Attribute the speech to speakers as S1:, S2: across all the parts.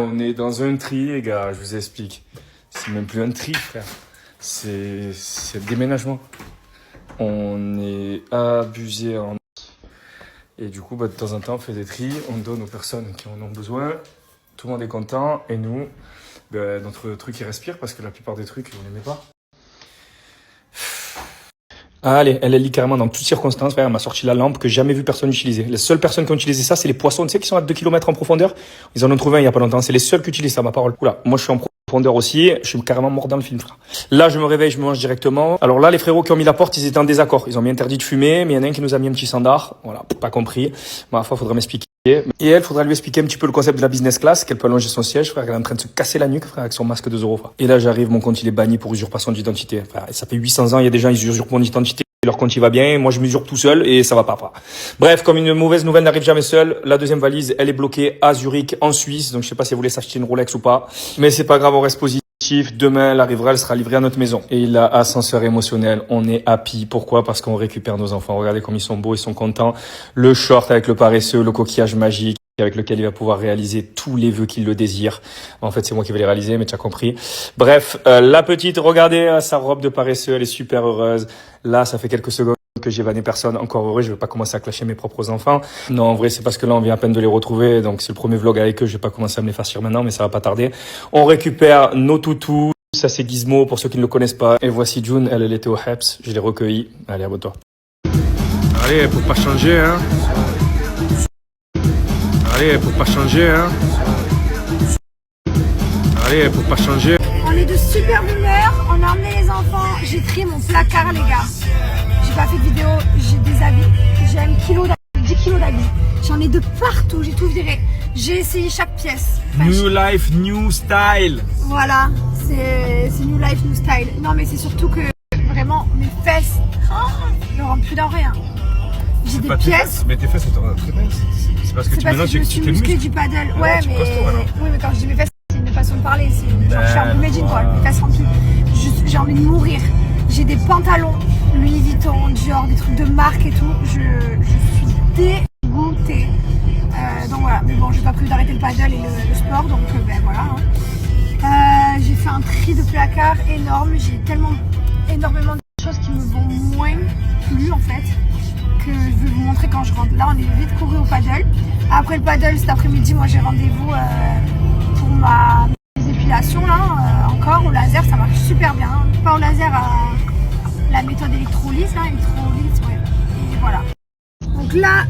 S1: On est dans un tri, les gars, je vous explique. C'est même plus un tri, frère. C'est un déménagement. On est abusé en... Et du coup, de temps en temps, on fait des tris, on donne aux personnes qui en ont besoin. Tout le monde est content. Et nous, notre truc, il respire parce que la plupart des trucs, on n'aimait pas. Allez, elle lit carrément dans toutes circonstances. Elle m'a sorti la lampe que jamais vu personne utiliser. Les seules personnes qui ont utilisé ça, c'est les poissons, tu sais, qui sont à 2 km en profondeur. Ils en ont trouvé un il y a pas longtemps. C'est les seuls qui utilisent ça, ma parole. Oula, moi je suis en profondeur aussi. Je suis carrément mort dans le film, frère. Là, je me réveille, je me mange directement. Alors là, les frérots qui ont mis la porte, ils étaient en désaccord. Ils ont mis interdit de fumer, mais il y en a un qui nous a mis un petit sandard. Voilà, pas compris. Ma foi, faudrait m'expliquer. Et elle, faudra lui expliquer un petit peu le concept de la business class, qu'elle peut allonger son siège, frère, qu'elle est en train de se casser la nuque, frère, avec son masque de 2 €, frère. Et là, j'arrive, mon compte, il est banni pour usurpation d'identité, frère. Et ça fait 800 ans, il y a des gens, ils usurpent mon identité. Leur compte il va bien, moi je m'usurpe tout seul et ça va pas. Bref, comme une mauvaise nouvelle n'arrive jamais seule, la deuxième valise, elle est bloquée à Zurich, en Suisse. Donc je sais pas si vous voulez s'acheter une Rolex ou pas. Mais c'est pas grave, on reste positif. Demain, elle arrivera, elle sera livrée à notre maison. Et là, ascenseur émotionnel, on est happy. Pourquoi? Parce qu'on récupère nos enfants. Regardez comme ils sont beaux, ils sont contents. Le short avec le paresseux, le coquillage magique, avec lequel il va pouvoir réaliser tous les vœux qu'il le désire. En fait, c'est moi qui vais les réaliser, mais tu as compris. Bref, la petite, regardez sa robe de paresseux, elle est super heureuse. Là, ça fait quelques secondes que j'ai vanné personne. Encore heureux, je vais pas commencer à clasher mes propres enfants. Non, en vrai, c'est parce que là, on vient à peine de les retrouver. Donc, c'est le premier vlog avec eux. Je vais pas commencer à me les faire sur maintenant, mais ça va pas tarder. On récupère nos toutous. Ça, c'est Gizmo, pour ceux qui ne le connaissent pas. Et voici June, elle était au HEPS. Je l'ai recueillie. Allez, abonne-toi. Allez, faut pas changer, hein. Allez, faut pas changer, hein. Allez, faut pas changer.
S2: On est de super humeur, on a emmené les enfants, j'ai trié mon placard, les gars. J'ai pas fait de vidéo, j'ai des habits, j'ai 10 kilos d'habits. J'en ai de partout, j'ai tout viré. J'ai essayé chaque pièce. Enfin,
S1: New life, new style.
S2: Voilà, c'est new life, new style. Non, mais c'est surtout que vraiment, mes fesses, je rentre plus dans rien. J'ai des pièces.
S1: Mais tes fesses, elles te rendent très belles. C'est parce que
S2: je me suis musclé du paddle. Ouais, mais oui, mais quand je dis mes fesses, c'est une façon de parler. Genre, je suis un peu Medine, quoi. Mes fesses remplies. J'ai envie de mourir. J'ai des pantalons Louis Vuitton, Dior, des trucs de marque et tout. Je suis dégoûtée. Donc voilà. Mais bon, j'ai pas prévu d'arrêter le paddle et le sport, donc ben voilà. Hein. J'ai fait un tri de placard énorme. J'ai énormément de choses qui me vont moins plus en fait. Que je vais vous montrer quand je rentre. Là, on est vite couru au paddle. Après le paddle, cet après-midi, moi j'ai rendez-vous pour mes épilations là, encore au laser, ça marche super bien. Pas au laser, à la méthode électrolyse, là, ouais. Et voilà. Donc là,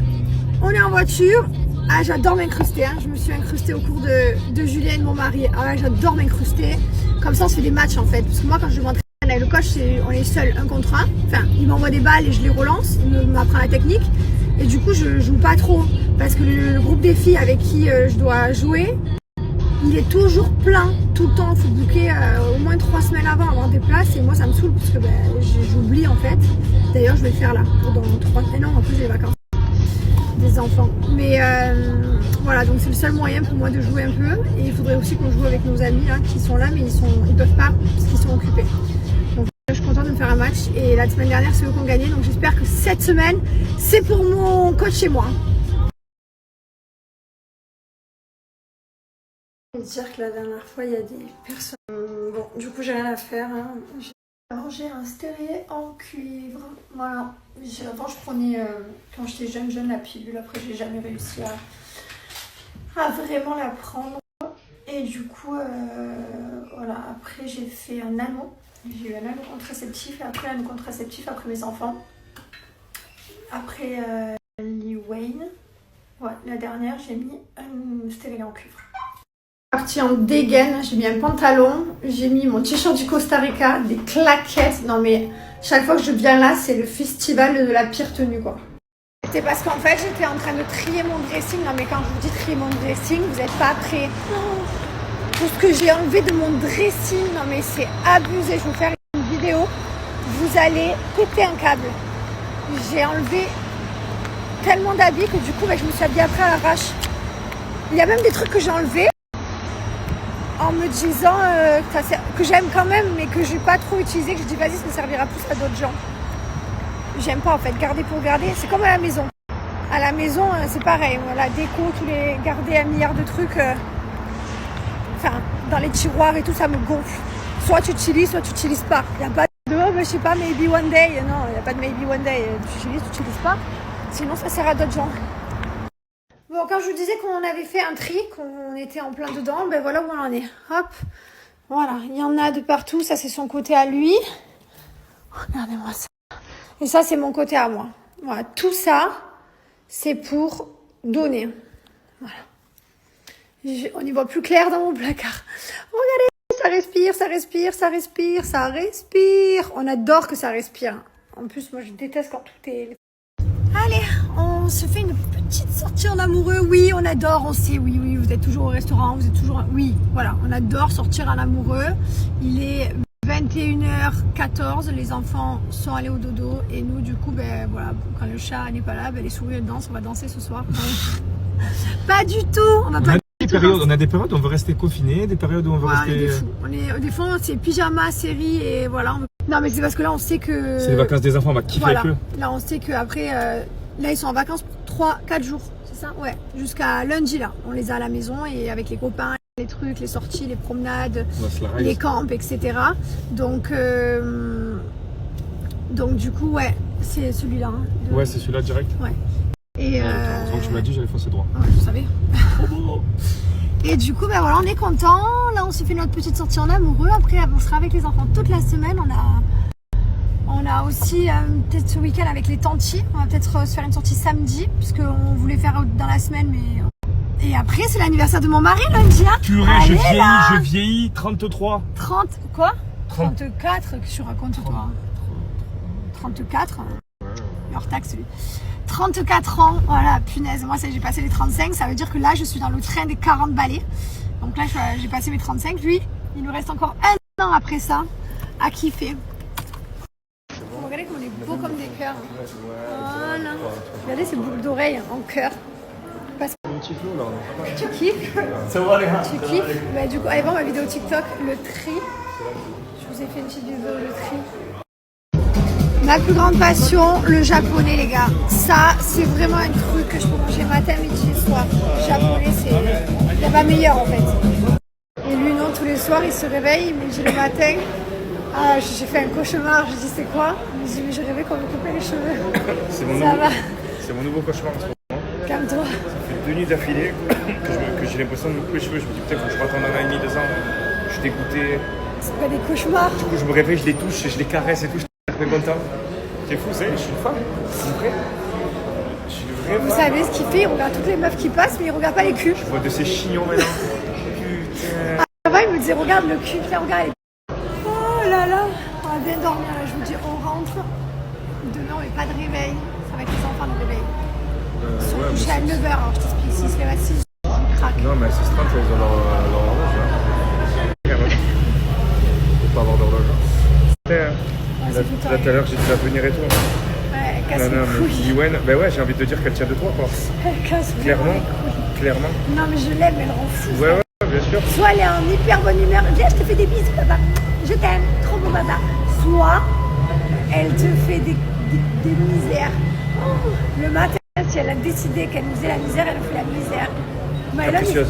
S2: on est en voiture. Ah, j'adore m'incruster, hein. Je me suis incrustée au cours de Julien, mon mari. Ah ouais, j'adore m'incruster. Comme ça, on se fait des matchs en fait. Parce que moi, quand je m'entraîne avec le coach, on est seul, 1 contre 1. Enfin, il m'envoie des balles et je les relance. Il m'apprend la technique. Et du coup, je joue pas trop. Parce que le groupe des filles avec qui je dois jouer, il est toujours plein, tout le temps. Il faut booker au moins 3 semaines avant, avoir des places. Et moi, ça me saoule parce que j'oublie en fait. D'ailleurs, je vais le faire là. Dans 3 semaines, en plus, j'ai les vacances des enfants. Mais voilà, donc c'est le seul moyen pour moi de jouer un peu. Et il faudrait aussi qu'on joue avec nos amis là, qui sont là, mais ils peuvent pas parce qu'ils sont occupés. Donc je suis contente de me faire un match. Et la semaine dernière, c'est eux qui ont gagné. Donc j'espère que cette semaine, c'est pour mon coach chez moi. Je vais dire que la dernière fois, il y a des personnes... Bon, du coup, j'ai rien à faire. Hein. Alors, j'ai un stérilet en cuivre. Voilà. Avant, je prenais, quand j'étais jeune, la pilule. Après, j'ai jamais réussi à vraiment la prendre. Et du coup, voilà. Après, j'ai fait un anneau. J'ai eu un anneau contraceptif. Et après, un anneau contraceptif après mes enfants. Après, Lil Wayne. Ouais, la dernière, j'ai mis un stérilet en cuivre. Partie en dégaine, j'ai mis un pantalon, j'ai mis mon t-shirt du Costa Rica, des claquettes. Non mais chaque fois que je viens là, c'est le festival de la pire tenue quoi. C'est parce qu'en fait j'étais en train de trier mon dressing. Non mais quand je vous dis trier mon dressing, vous n'êtes pas prêts. Tout ce que j'ai enlevé de mon dressing, non mais c'est abusé. Je vais vous faire une vidéo, vous allez péter un câble. J'ai enlevé tellement d'habits que du coup je me suis habillée après à l'arrache. Il y a même des trucs que j'ai enlevés en me disant que j'aime quand même, mais que je n'ai pas trop utilisé, que je dis vas-y, ça me servira plus à d'autres gens. J'aime pas en fait, garder pour garder, c'est comme à la maison. À la maison, c'est pareil, la déco, tous les garder un milliard de trucs. enfin, dans les tiroirs et tout, ça me gonfle. Soit tu utilises, soit tu n'utilises pas. Il n'y a pas de, je sais pas, maybe one day. Non, il n'y a pas de maybe one day. Tu utilises, tu n'utilises pas. Sinon, ça sert à d'autres gens. Bon, quand je vous disais qu'on avait fait un tri, qu'on était en plein dedans, ben voilà où on en est. Hop, voilà, il y en a de partout. Ça, c'est son côté à lui. Regardez-moi ça. Et ça, c'est mon côté à moi. Voilà, tout ça, c'est pour donner. Voilà. On y voit plus clair dans mon placard. Regardez, ça respire, ça respire, ça respire, ça respire. On adore que ça respire. En plus, moi, je déteste quand tout est... Allez, on se fait une petite sortie en amoureux. Oui, on adore, on sait, oui, vous êtes toujours au restaurant, vous êtes toujours... Oui, voilà, on adore sortir en amoureux. Il est 21h14, les enfants sont allés au dodo et nous, du coup, ben voilà, quand le chat n'est pas là, ben, les souris elles dansent, on va danser ce soir. Pas du tout, on va pas...
S1: On a des périodes où on veut rester confiné, des périodes où on veut rester...
S2: Des fois, c'est pyjama, série et voilà. Non, mais c'est parce que là, on sait que...
S1: C'est les vacances des enfants, on va kiffer
S2: voilà.
S1: avec eux.
S2: Là, on sait qu'après, là, ils sont en vacances pour 3-4 jours, c'est ça? Ouais, jusqu'à lundi, là. On les a à la maison et avec les copains, les trucs, les sorties, les promenades, les camps, etc. Donc du coup, ouais, c'est celui-là. Hein,
S1: Ouais, c'est celui-là direct.
S2: Ouais. Et
S1: donc tu m'as dit, j'allais foncer droit.
S2: Ouais, je savais. Et du coup, ben voilà, on est content. Là, on s'est fait notre petite sortie en amoureux. Après, on sera avec les enfants toute la semaine. On a aussi peut-être ce week-end avec les tantis. On va peut-être se faire une sortie samedi, puisqu'on voulait faire dans la semaine, mais... Et après, c'est l'anniversaire de mon mari lundi. Hein.
S1: Purée, je vieillis, 33.
S2: 30, quoi 34, que tu racontes toi 34 hors taxe, lui. 34 ans, voilà, punaise, moi j'ai passé les 35, ça veut dire que là je suis dans le train des 40 balais. Donc là j'ai passé mes 35, lui, il nous reste encore un an après ça à kiffer. Regardez comme on est beau comme des cœurs. Voilà. Regardez ces boucles d'oreilles en cœur. Parce que tu kiffes. Tu kiffes. Bah, du coup, allez voir ma vidéo TikTok, le tri. Je vous ai fait une petite vidéo, le tri. Ma plus grande passion, le japonais, les gars. Ça, c'est vraiment un truc que je peux manger matin, midi et soir. Le japonais, c'est... Il n'y a pas meilleur, en fait. Et lui, non, tous les soirs, il se réveille, il me dit le matin... Ah, j'ai fait un cauchemar, je dis c'est quoi? Il me dit mais je rêvais qu'on me coupait les cheveux.
S1: C'est mon nouveau cauchemar en ce moment.
S2: Calme-toi.
S1: Ça fait 2 nuits d'affilée que j'ai l'impression de me couper les cheveux. Je me dis putain, faut que je rentre en un an et demi, 2 ans. Je suis dégoûté.
S2: C'est pas des cauchemars.
S1: Du coup, je me réveille, je les touche, je les caresse et tout. Je suis très content. C'est fou, c'est, je suis une femme. C'est vrai. Je suis une vraie femme.
S2: Vous savez ce qu'il fait? Il regarde toutes les meufs qui passent, mais il regarde pas les culs.
S1: Je vois de ces chignons maintenant. Putain.
S2: Avant, il me disait regarde le cul, putain, regarde les... Oh là là, on va bien dormir là. Je vous dis, on rentre. Demain, on met pas de réveil. Ça va être les enfants le réveil. Ils sont couchés à 9h. Alors, je t'explique, s'ils se lèvent à 6h, ils craquent.
S1: Non, mais à 6h30, ils ont leur horloge. Faut pas avoir d'horloge. Là, tout à l'heure, j'ai dit à venir et tout.
S2: Ouais, casse
S1: non,
S2: les couilles.
S1: mais Liwen, ben ouais, j'ai envie de te dire qu'elle tient de toi, quoi.
S2: Elle casse
S1: Clairement,
S2: les couilles.
S1: clairement.
S2: Non, mais je l'aime, elle rend fou.
S1: Ouais, bien sûr.
S2: Soit elle est en hyper bonne humeur, viens, je te fais des bisous, papa. Je t'aime, trop beau, papa. Soit elle te fait des misères. Oh, le matin, si elle a décidé qu'elle nous faisait la misère, elle nous fait la misère. Mylon, c'est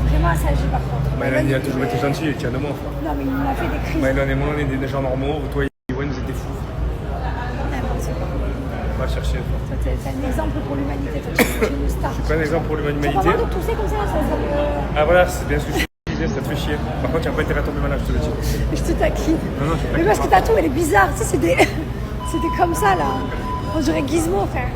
S2: vraiment assagi par contre.
S1: Mylon, il a toujours été gentil, il tient de moi.
S2: Non, mais il m'a fait des crises.
S1: Mylon et moi, on est des gens normaux. Toi et Liwen, vous êtes des fous. On va chercher.
S2: Toi, t'es un exemple pour l'humanité. Toi, tu es une star.
S1: Je suis pas un exemple pour l'humanité.
S2: Tu vas de tousser comme ça,
S1: Ah voilà, c'est bien ce que je disais, ça te fait chier. Par contre, il n'y a pas intérêt à tomber malade, je te le dis.
S2: Je te taquine.
S1: Non, tu
S2: mais parce que ta toux, elle est bizarre. Tu sais, c'est des comme ça, là. On dirait Gizmo, frère.